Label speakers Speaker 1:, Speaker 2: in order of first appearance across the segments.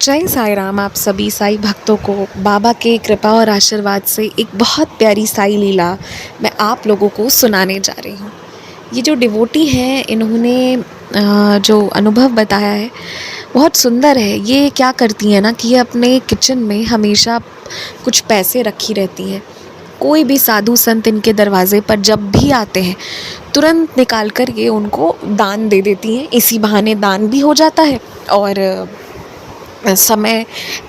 Speaker 1: जय साईं राम। आप सभी साईं भक्तों को बाबा के कृपा और आशीर्वाद से एक बहुत प्यारी साईं लीला मैं आप लोगों को सुनाने जा रही हूँ। ये जो डिवोटी हैं इन्होंने जो अनुभव बताया है बहुत सुंदर है। ये क्या करती हैं ना कि ये अपने किचन में हमेशा कुछ पैसे रखी रहती हैं। कोई भी साधु संत इनके दरवाज़े पर जब भी आते हैं तुरंत निकाल कर ये उनको दान दे देती हैं। इसी बहाने दान भी हो जाता है और समय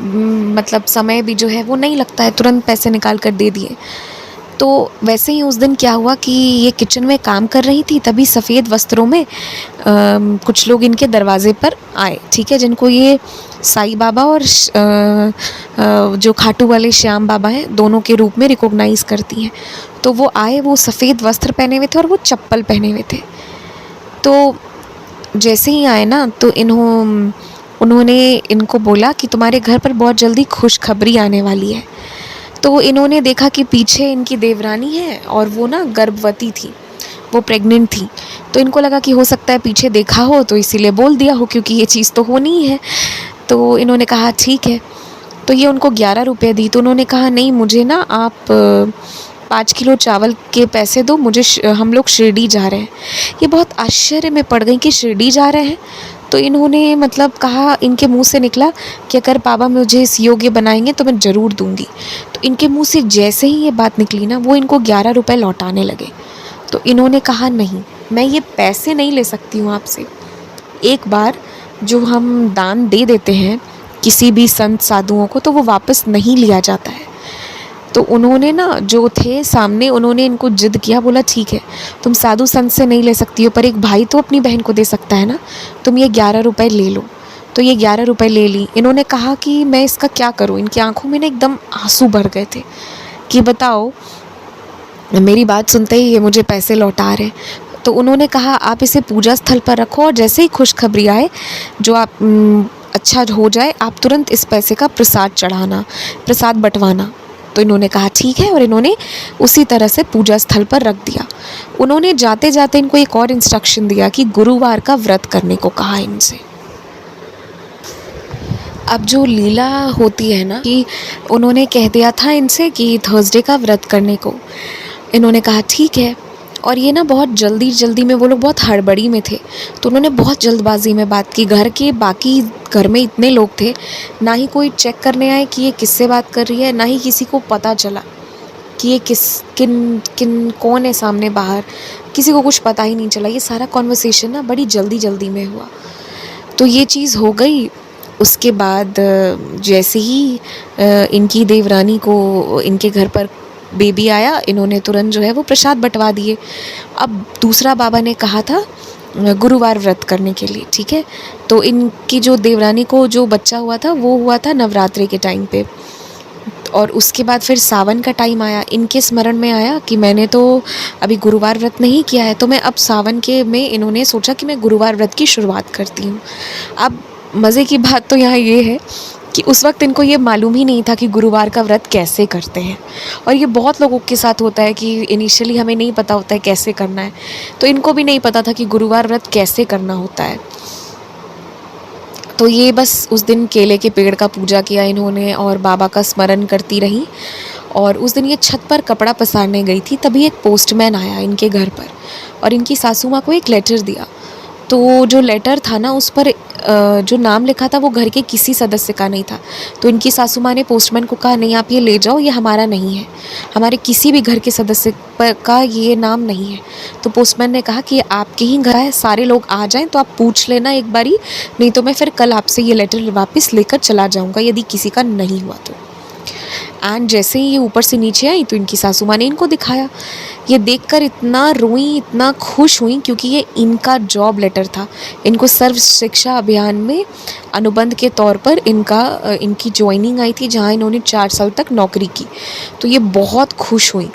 Speaker 1: मतलब समय भी जो है वो नहीं लगता है, तुरंत पैसे निकाल कर दे दिए। तो वैसे ही उस दिन क्या हुआ कि ये किचन में काम कर रही थी, तभी सफ़ेद वस्त्रों में कुछ लोग इनके दरवाज़े पर आए, ठीक है, जिनको ये साईं बाबा और जो खाटू वाले श्याम बाबा हैं दोनों के रूप में रिकॉग्नाइज़ करती हैं। तो वो आए, वो सफ़ेद वस्त्र पहने हुए थे और वो चप्पल पहने हुए थे। तो जैसे ही आए ना तो उन्होंने इनको बोला कि तुम्हारे घर पर बहुत जल्दी खुशखबरी आने वाली है। तो इन्होंने देखा कि पीछे इनकी देवरानी है और वो ना गर्भवती थी, वो प्रेग्नेंट थी। तो इनको लगा कि हो सकता है पीछे देखा हो तो इसीलिए बोल दिया हो, क्योंकि ये चीज़ तो होनी ही है। तो इन्होंने कहा ठीक है। तो ये उनको 11 रुपये दी। तो उन्होंने कहा नहीं, मुझे ना आप 5 किलो चावल के पैसे दो, मुझे हम लोग शिरडी जा रहे हैं। ये बहुत आश्चर्य में पड़ गई कि शिरडी जा रहे हैं। तो इन्होंने मतलब कहा, इनके मुंह से निकला कि अगर बाबा मुझे इस योग्य बनाएंगे तो मैं ज़रूर दूंगी। तो इनके मुंह से जैसे ही ये बात निकली ना, वो इनको 11 रुपये लौटाने लगे। तो इन्होंने कहा नहीं, मैं ये पैसे नहीं ले सकती हूँ आपसे। एक बार जो हम दान दे देते हैं किसी भी संत साधुओं को तो वो वापस नहीं लिया जाता है। तो उन्होंने ना जो थे सामने, उन्होंने इनको जिद किया, बोला ठीक है तुम साधु संत से नहीं ले सकती हो पर एक भाई तो अपनी बहन को दे सकता है ना, तुम ये 11 रुपये ले लो। तो ये 11 रुपये ले ली। इन्होंने कहा कि मैं इसका क्या करूँ। इनकी आंखों में ना एकदम आंसू भर गए थे कि बताओ, मेरी बात सुनते ही ये मुझे पैसे लौटा रहे। तो उन्होंने कहा आप इसे पूजा स्थल पर रखो और जैसे ही खुशखबरी आए, जो आप अच्छा हो जाए, आप तुरंत इस पैसे का प्रसाद चढ़ाना, प्रसाद बंटवाना। तो इन्होंने कहा ठीक है और इन्होंने उसी तरह से पूजा स्थल पर रख दिया। उन्होंने जाते जाते इनको एक और इंस्ट्रक्शन दिया कि गुरुवार का व्रत करने को कहा इनसे। अब जो लीला होती है ना कि उन्होंने कह दिया था इनसे कि थर्सडे का व्रत करने को। इन्होंने कहा ठीक है। और ये ना बहुत जल्दी में, वो लोग बहुत हड़बड़ी में थे, तो उन्होंने बहुत जल्दबाजी में बात की। घर में इतने लोग थे, ना ही कोई चेक करने आए कि ये किससे बात कर रही है, ना ही किसी को पता चला कि ये कौन है सामने बाहर। किसी को कुछ पता ही नहीं चला। ये सारा कॉन्वर्सेशन ना बड़ी जल्दी में हुआ। तो ये चीज़ हो गई। उसके बाद जैसे ही इनकी देवरानी को इनके घर पर बेबी आया, इन्होंने तुरंत जो है वो प्रसाद बंटवा दिए। अब दूसरा बाबा ने कहा था गुरुवार व्रत करने के लिए, ठीक है। तो इनकी जो देवरानी को जो बच्चा हुआ था वो हुआ था नवरात्रि के टाइम पे। और उसके बाद फिर सावन का टाइम आया। इनके स्मरण में आया कि मैंने तो अभी गुरुवार व्रत नहीं किया है, तो मैं अब सावन के में इन्होंने सोचा कि मैं गुरुवार व्रत की शुरुआत करती हूँ। अब मज़े की बात तो यहाँ ये है कि उस वक्त इनको ये मालूम ही नहीं था कि गुरुवार का व्रत कैसे करते हैं। और ये बहुत लोगों के साथ होता है कि इनिशियली हमें नहीं पता होता है कैसे करना है। तो इनको भी नहीं पता था कि गुरुवार व्रत कैसे करना होता है। तो ये बस उस दिन केले के पेड़ का पूजा किया इन्होंने और बाबा का स्मरण करती रही। और उस दिन ये छत पर कपड़ा पसारने गई थी, तभी एक पोस्टमैन आया इनके घर पर और इनकी सासू माँ को एक लेटर दिया। तो जो लेटर था ना, उस पर जो नाम लिखा था वो घर के किसी सदस्य का नहीं था। तो इनकी सासू माँ ने पोस्टमैन को कहा नहीं, आप ये ले जाओ, ये हमारा नहीं है, हमारे किसी भी घर के सदस्य का ये नाम नहीं है। तो पोस्टमैन ने कहा कि आपके ही घर है, सारे लोग आ जाएं तो आप पूछ लेना एक बारी, नहीं तो मैं फिर कल आपसे ये लेटर वापस लेकर चला जाऊँगा यदि किसी का नहीं हुआ तो। एंड जैसे ही ये ऊपर से नीचे आई तो इनकी सासू माँ ने इनको दिखाया। ये देखकर इतना रोई, इतना खुश हुई, क्योंकि ये इनका जॉब लेटर था। इनको सर्व शिक्षा अभियान में अनुबंध के तौर पर इनकी ज्वाइनिंग आई थी, जहाँ इन्होंने 4 साल तक नौकरी की। तो ये बहुत खुश हुई।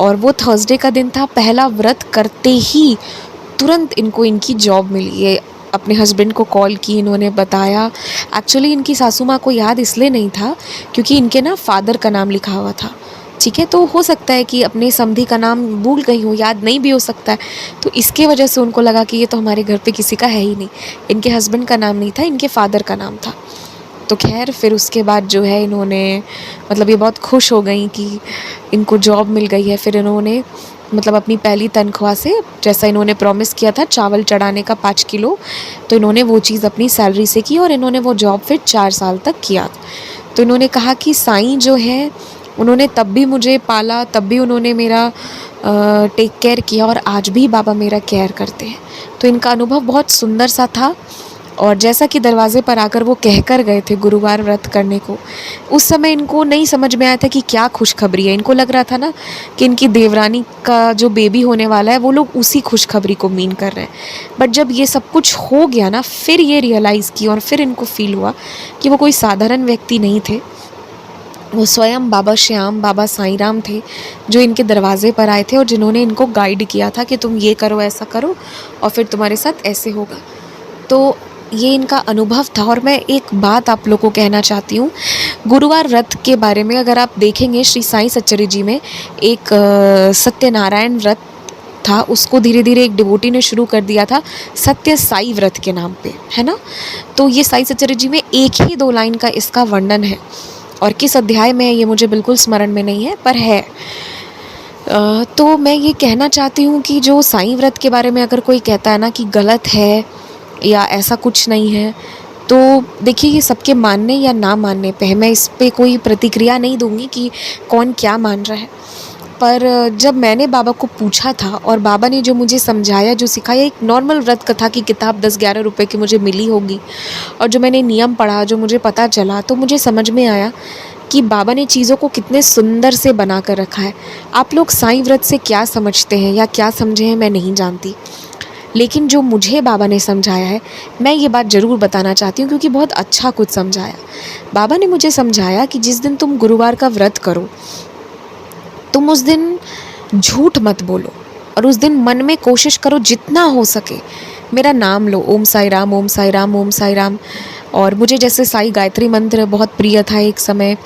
Speaker 1: और वो थर्सडे का दिन था। पहला व्रत करते ही तुरंत इनको इनकी जॉब मिली। ये अपने हस्बैंड को कॉल की, इन्होंने बताया। एक्चुअली इनकी सासू माँ को याद इसलिए नहीं था क्योंकि इनके ना फादर का नाम लिखा हुआ था, ठीक है। तो हो सकता है कि अपने समधी का नाम भूल गई हो, याद नहीं भी हो सकता है। तो इसके वजह से उनको लगा कि ये तो हमारे घर पे किसी का है ही नहीं। इनके हस्बैंड का नाम नहीं था, इनके फादर का नाम था। तो खैर फिर उसके बाद जो है इन्होंने मतलब ये बहुत खुश हो गई कि इनको जॉब मिल गई है। फिर इन्होंने मतलब अपनी पहली तनख्वाह से, जैसा इन्होंने प्रॉमिस किया था चावल चढ़ाने का 5 किलो, तो इन्होंने वो चीज़ अपनी सैलरी से की और इन्होंने वो जॉब फिर 4 साल तक किया। तो इन्होंने कहा कि साईं जो है उन्होंने तब भी मुझे पाला, तब भी उन्होंने मेरा टेक केयर किया और आज भी बाबा मेरा केयर करते हैं। तो इनका अनुभव बहुत सुंदर सा था। और जैसा कि दरवाज़े पर आकर वो कह कर गए थे गुरुवार व्रत करने को, उस समय इनको नहीं समझ में आया था कि क्या खुशखबरी है। इनको लग रहा था ना कि इनकी देवरानी का जो बेबी होने वाला है वो लोग उसी खुशखबरी को मीन कर रहे हैं। बट जब ये सब कुछ हो गया ना, फिर ये रियलाइज़ किया और फिर इनको फील हुआ कि वो कोई साधारण व्यक्ति नहीं थे, वो स्वयं बाबा श्याम, बाबा साईं राम थे जो इनके दरवाज़े पर आए थे और जिन्होंने इनको गाइड किया था कि तुम ये करो, ऐसा करो और फिर तुम्हारे साथ ऐसे होगा। तो ये इनका अनुभव था। और मैं एक बात आप लोगों को कहना चाहती हूँ, गुरुवार व्रत के बारे में अगर आप देखेंगे श्री साईं सच्चरी जी में एक सत्यनारायण व्रत था, उसको धीरे धीरे एक डिवोटी ने शुरू कर दिया था सत्य साई व्रत के नाम पे, है ना। तो ये साईं सच्चरी जी में एक ही 2 लाइन का इसका वर्णन है और किस अध्याय में है ये मुझे बिल्कुल स्मरण में नहीं है, पर है। तो मैं ये कहना चाहती हूँ कि जो साईं व्रत के बारे में अगर कोई कहता है ना कि गलत है या ऐसा कुछ नहीं है, तो देखिए ये सबके मानने या ना मानने पे है। मैं इस पे कोई प्रतिक्रिया नहीं दूंगी कि कौन क्या मान रहा है। पर जब मैंने बाबा को पूछा था और बाबा ने जो मुझे समझाया, जो सिखाया, एक नॉर्मल व्रत कथा की किताब 10-11 रुपए की मुझे मिली होगी, और जो मैंने नियम पढ़ा, जो मुझे पता चला, तो मुझे समझ में आया कि बाबा ने चीज़ों को कितने सुंदर से बना कर रखा है। आप लोग साईं व्रत से क्या समझते हैं या क्या समझे हैं मैं नहीं जानती, लेकिन जो मुझे बाबा ने समझाया है मैं ये बात ज़रूर बताना चाहती हूँ क्योंकि बहुत अच्छा कुछ समझाया। बाबा ने मुझे समझाया कि जिस दिन तुम गुरुवार का व्रत करो, तुम उस दिन झूठ मत बोलो और उस दिन मन में कोशिश करो जितना हो सके मेरा नाम लो, ओम साई राम, ओम साई राम, ओम साई राम। और मुझे जैसे साई गायत्री मंत्र बहुत प्रिय था एक समय,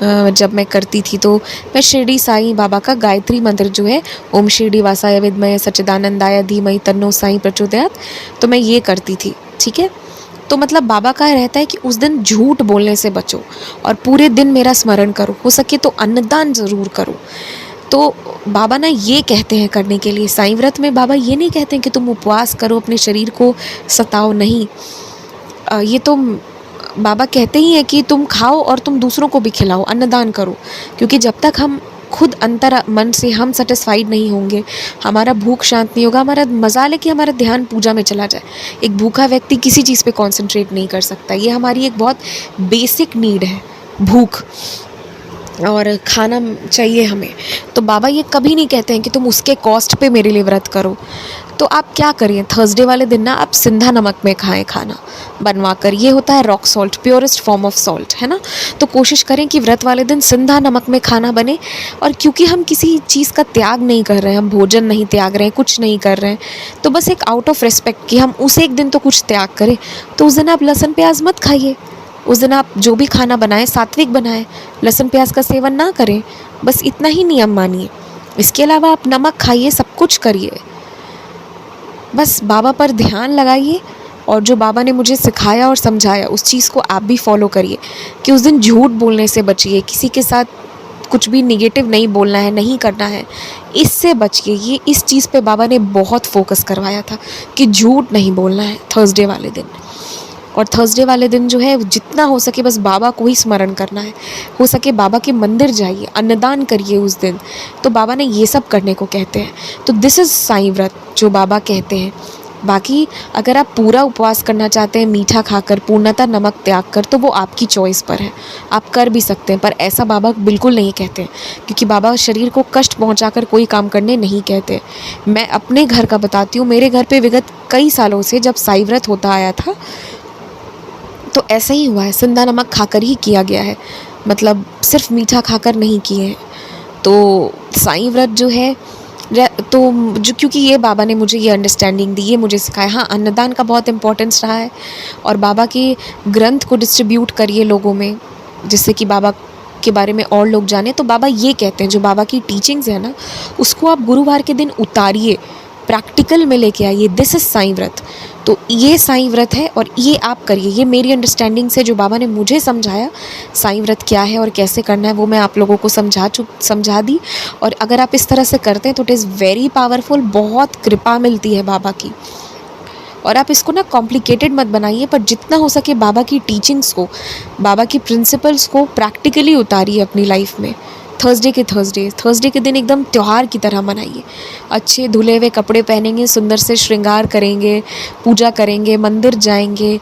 Speaker 1: जब मैं करती थी तो मैं शिरडी साईं बाबा का गायत्री मंत्र जो है, ओम शिरडी वासाय विद्महे सच्चिदानंदाय धीमहि तन्नो साईं प्रचोदयात्, तो मैं ये करती थी। ठीक है, तो मतलब बाबा का रहता है कि उस दिन झूठ बोलने से बचो और पूरे दिन मेरा स्मरण करो, हो सके तो अन्नदान ज़रूर करो। तो बाबा ना ये कहते हैं करने के लिए। साईं व्रत में बाबा ये नहीं कहते हैं कि तुम उपवास करो, अपने शरीर को सताओ, नहीं। ये तो बाबा कहते ही हैं कि तुम खाओ और तुम दूसरों को भी खिलाओ, अन्नदान करो। क्योंकि जब तक हम खुद अंतर मन से हम सेटिस्फाइड नहीं होंगे, हमारा भूख शांत नहीं होगा, हमारा मजाल है कि हमारा ध्यान पूजा में चला जाए। एक भूखा व्यक्ति किसी चीज़ पे कंसंट्रेट नहीं कर सकता। ये हमारी एक बहुत बेसिक नीड है, भूख और खाना चाहिए हमें। तो बाबा ये कभी नहीं कहते हैं कि तुम उसके कॉस्ट पे मेरे लिए व्रत करो। तो आप क्या करिए, थर्सडे वाले दिन ना आप सिंधा नमक में खाएं खाना बनवा कर। ये होता है rock salt, purest form of salt, है ना। तो कोशिश करें कि व्रत वाले दिन सिंधा नमक में खाना बने। और क्योंकि हम किसी चीज़ का त्याग नहीं कर रहे हैं, हम भोजन नहीं त्याग रहे हैं, कुछ नहीं कर रहे हैं, तो बस एक आउट ऑफ रिस्पेक्ट कि हम उस एक दिन तो कुछ त्याग करें, तो उस दिन आप लहसुन प्याज मत खाइए। उस दिन आप जो भी खाना बनाएं सात्विक बनाएं, लहसुन प्याज का सेवन ना करें। बस इतना ही नियम मानिए। इसके अलावा आप नमक खाइए, सब कुछ करिए, बस बाबा पर ध्यान लगाइए। और जो बाबा ने मुझे सिखाया और समझाया उस चीज़ को आप भी फॉलो करिए कि उस दिन झूठ बोलने से बचिए, किसी के साथ कुछ भी निगेटिव नहीं बोलना है, नहीं करना है, इससे बचिए। ये इस चीज़ पे बाबा ने बहुत फोकस करवाया था कि झूठ नहीं बोलना है थर्सडे वाले दिन। और थर्सडे वाले दिन जो है जितना हो सके बस बाबा को ही स्मरण करना है। हो सके बाबा के मंदिर जाइए, अन्नदान करिए उस दिन। तो बाबा ने ये सब करने को कहते हैं। तो दिस इज़ साईं व्रत जो बाबा कहते हैं। बाकी अगर आप पूरा उपवास करना चाहते हैं मीठा खाकर, पूर्णतः नमक त्याग कर, तो वो आपकी चॉइस पर है, आप कर भी सकते हैं। पर ऐसा बाबा बिल्कुल नहीं कहते हैं, क्योंकि बाबा शरीर को कष्ट पहुंचाकर कोई काम करने नहीं कहते। मैं अपने घर का बताती हूँ। मेरे घर पे विगत कई सालों से जब साईं व्रत होता आया था तो ऐसा ही हुआ है, सिंधा नमक खाकर ही किया गया है, मतलब सिर्फ मीठा खाकर नहीं किए हैं। तो साईं व्रत जो है तो जो, क्योंकि ये बाबा ने मुझे ये अंडरस्टैंडिंग दी, ये मुझे सिखाया। हाँ, अन्नदान का बहुत इंपॉर्टेंस रहा है और बाबा के ग्रंथ को डिस्ट्रीब्यूट करिए लोगों में, जिससे कि बाबा के बारे में और लोग जाने। तो बाबा ये कहते हैं जो बाबा की टीचिंग्स है ना, उसको आप गुरुवार के दिन उतारिए, प्रैक्टिकल में लेके आइए। दिस इज़ साईं व्रत। तो ये साईं व्रत है और ये आप करिए। ये मेरी अंडरस्टैंडिंग से जो बाबा ने मुझे समझाया साईं व्रत क्या है और कैसे करना है, वो मैं आप लोगों को समझा दी। और अगर आप इस तरह से करते हैं तो इट इज़ वेरी पावरफुल, बहुत कृपा मिलती है बाबा की। और आप इसको ना कॉम्प्लिकेटेड मत बनाइए, पर जितना हो सके बाबा की टीचिंग्स को, बाबा की प्रिंसिपल्स को प्रैक्टिकली उतारिए अपनी लाइफ में। थर्सडे के दिन एकदम त्यौहार की तरह मनाइए। अच्छे धुले हुए कपड़े पहनेंगे, सुंदर से श्रृंगार करेंगे, पूजा करेंगे, मंदिर जाएंगे,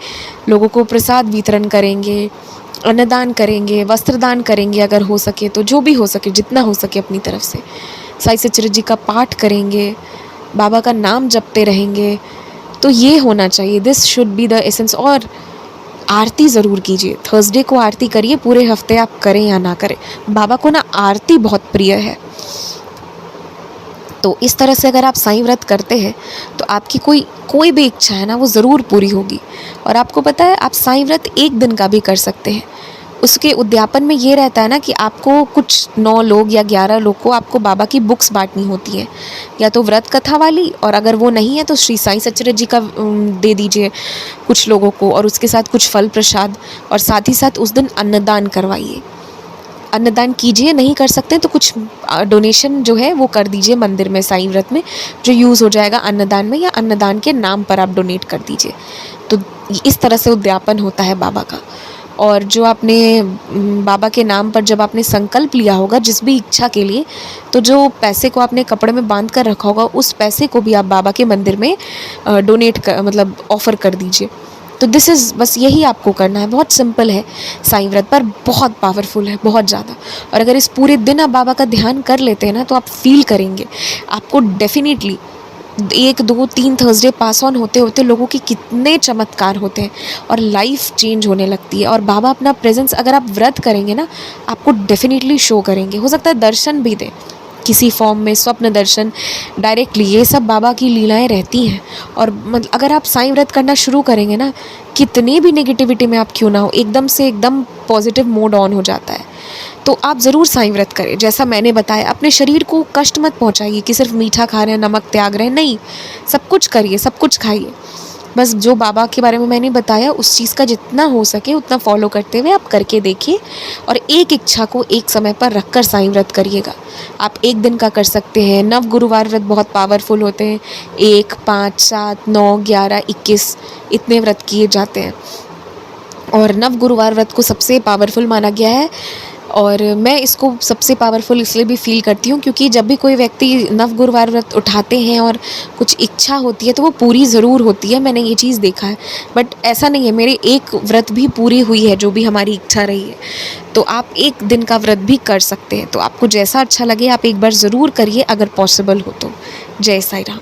Speaker 1: लोगों को प्रसाद वितरण करेंगे, अन्नदान करेंगे, वस्त्रदान करेंगे अगर हो सके तो, जो भी हो सके जितना हो सके अपनी तरफ से। साईं सच्चिदानंद जी का पाठ करेंगे, बाबा का नाम जपते रहेंगे। तो ये होना चाहिए, this should be the essence. और आरती ज़रूर कीजिए, थर्सडे को आरती करिए, पूरे हफ्ते आप करें या ना करें, बाबा को ना आरती बहुत प्रिय है। तो इस तरह से अगर आप साईं व्रत करते हैं तो आपकी कोई भी इच्छा है ना वो ज़रूर पूरी होगी। और आपको पता है आप साईं व्रत एक दिन का भी कर सकते हैं। उसके उद्यापन में ये रहता है ना कि आपको कुछ 9 लोग या 11 लोग को आपको बाबा की बुक्स बांटनी होती हैं, या तो व्रत कथा वाली, और अगर वो नहीं है तो श्री साईं सच्चिदानंद जी का दे दीजिए कुछ लोगों को, और उसके साथ कुछ फल प्रसाद, और साथ ही साथ उस दिन अन्नदान करवाइए। अन्नदान कीजिए, नहीं कर सकते तो कुछ डोनेशन जो है वो कर दीजिए मंदिर में साईं व्रत में, जो यूज़ हो जाएगा अन्नदान में, या अन्नदान के नाम पर आप डोनेट कर दीजिए। तो इस तरह से उद्यापन होता है बाबा का। और जो आपने बाबा के नाम पर जब आपने संकल्प लिया होगा जिस भी इच्छा के लिए, तो जो पैसे को आपने कपड़े में बांध कर रखा होगा उस पैसे को भी आप बाबा के मंदिर में डोनेट कर, मतलब ऑफ़र कर दीजिए। तो दिस इज़, बस यही आपको करना है। बहुत सिंपल है साईं व्रत, पर बहुत पावरफुल है, बहुत ज़्यादा। और अगर इस पूरे दिन आप बाबा का ध्यान कर लेते हैं ना तो आप फील करेंगे, आपको डेफिनेटली 1, 2, 3 थर्सडे पास ऑन होते होते लोगों के कितने चमत्कार होते हैं और लाइफ चेंज होने लगती है। और बाबा अपना प्रेजेंस अगर आप व्रत करेंगे ना आपको डेफिनेटली शो करेंगे। हो सकता है दर्शन भी दें किसी फॉर्म में, स्वप्न दर्शन, डायरेक्टली, ये सब बाबा की लीलाएं रहती हैं। और मतलब अगर आप साईं व्रत करना शुरू करेंगे ना, कितने भी नेगेटिविटी में आप क्यों ना हो, एकदम से एकदम पॉजिटिव मोड ऑन हो जाता है। तो आप ज़रूर साईं व्रत करें जैसा मैंने बताया। अपने शरीर को कष्ट मत पहुंचाइए कि सिर्फ मीठा खा रहे हैं, नमक त्याग रहे हैं, नहीं, सब कुछ करिए, सब कुछ खाइए। बस जो बाबा के बारे में मैंने बताया उस चीज़ का जितना हो सके उतना फॉलो करते हुए आप करके देखिए। और एक इच्छा को एक समय पर रखकर साईं व्रत करिएगा। आप एक दिन का कर सकते हैं। नव गुरुवार व्रत बहुत पावरफुल होते हैं, 1, 5, 7, 9, 11, 21 इतने व्रत किए जाते हैं। और नव गुरुवार व्रत को सबसे पावरफुल माना गया है। और मैं इसको सबसे पावरफुल इसलिए भी फ़ील करती हूँ क्योंकि जब भी कोई व्यक्ति नव गुरुवार व्रत उठाते हैं और कुछ इच्छा होती है तो वो पूरी ज़रूर होती है। मैंने ये चीज़ देखा है। बट ऐसा नहीं है, मेरे एक व्रत भी पूरी हुई है जो भी हमारी इच्छा रही है। तो आप एक दिन का व्रत भी कर सकते हैं। तो आपको जैसा अच्छा लगे आप एक बार ज़रूर करिए अगर पॉसिबल हो तो। जय साईं राम।